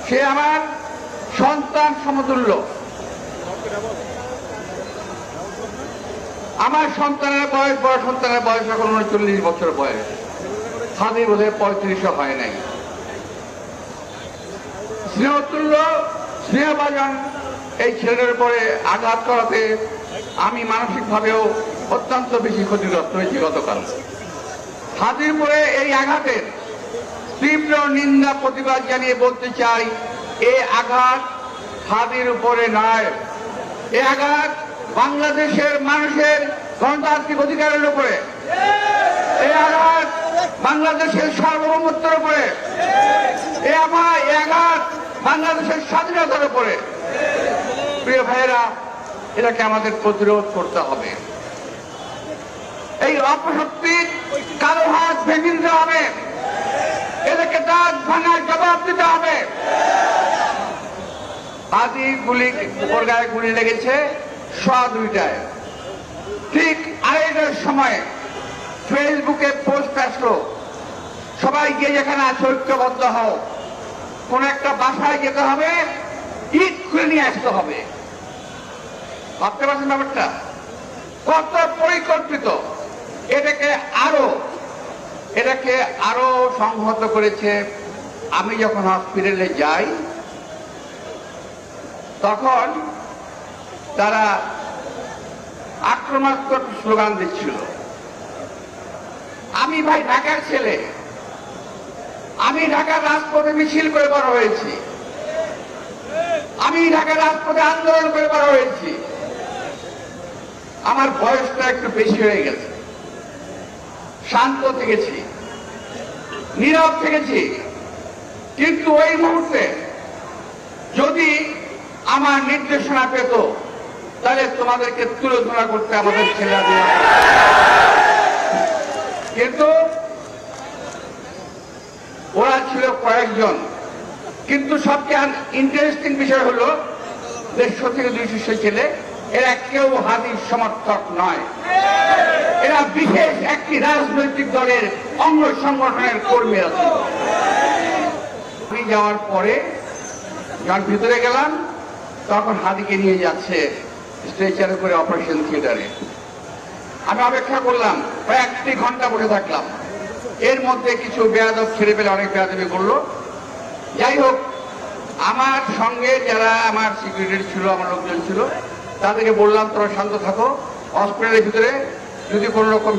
সে আমার সন্তান সমতুল্য। আমার সন্তানের বয়স, বড় সন্তানের বয়স এখন 39 বছর বয়স, হাদি বোধহয় 35 হয় নাই। স্নেহতুল্য, স্নেহভাজন এই ছেলের উপরে আঘাত করাতে আমি মানসিকভাবেও অত্যন্ত বেশি ক্ষতিগ্রস্ত হয়েছি গতকাল। হাদির উপরে এই আঘাতের তীব্র নিন্দা প্রতিবাদ জানিয়ে বলতে চাই, এই আঘাত হাদির উপরে নয়, এই আঘাত বাংলাদেশের মানুষের গণতান্ত্রিক অধিকারের উপরে, এই আঘাত বাংলাদেশের সার্বভৌমত্বের উপরে, এই আঘাত বাংলাদেশের স্বাধীনতার উপরে। প্রিয় ভাইয়েরা, এটাকে আমাদের প্রতিরোধ করতে হবে। এই অপশক্তির কালো হাত ভেঙে দিতে হবে, এদেরকে দাঁত ভাঙার জবাব দিতে হবে। হাদি উপর গায়ে গুলি লেগেছে 2:15। ঠিক 2:30টার সময় ফেসবুকে পোস্ট আসলো, সবাই গিয়ে যেখানে আছে ঐক্যবদ্ধ হও, কোন একটা বাসায় যেতে হবে, ইট খুলে নিয়ে আসতে হবে। ভাবতে পারছেন ব্যাপারটা কত পরিকল্পিত? এটাকে আরো সংহত করেছে। আমি যখন হসপিটালে যাই তখন তারা আক্রমণাত্মক স্লোগান দিচ্ছিল। আমি ভাই ঢাকার ছেলে, আমি ঢাকার রাজপথে মিছিল করে বড় হয়েছি, আমি ঢাকার রাজপথে আন্দোলন করে বড় হয়েছি। আমার বয়সটা একটু বেশি হয়ে গেছে, শান্ত থেকেছি, নীরব থেকেছি, কিন্তু ওই মুহূর্তে যদি আমার নির্দেশনা পেত তাহলে তোমাদেরকে তুলে ধরা করতে আমাদের ছেলেরা দেওয়া। কিন্তু ওরা ছিল কয়েকজন। কিন্তু সবচেয়ে ইন্টারেস্টিং বিষয় হলো 150 থেকে 200 ছেলে, এরা কেউ হাদির সমর্থক নয়, এরা বিশেষ একটি রাজনৈতিক দলের অঙ্গ সংগঠনের কর্মীরা ছিল। আমি যাওয়ার পরে যখন ভিতরে গেলাম তখন হাদিকে নিয়ে যাচ্ছে স্ট্রেচারে করে অপারেশন থিয়েটারে। আমি অপেক্ষা করলাম, প্রায় 1 ঘন্টা বসে থাকলাম। এর মধ্যে কিছু বেয়াদব ছেড়ে পেলে অনেক বেয়াদবি করলো। যাই হোক, আমার সঙ্গে যারা আমার সিকিউরিটি ছিল, আমার লোকজন ছিল, তাদেরকে বললাম তোমরা শান্ত থাকো, হসপিটালের ভিতরে যদি কোনো রকম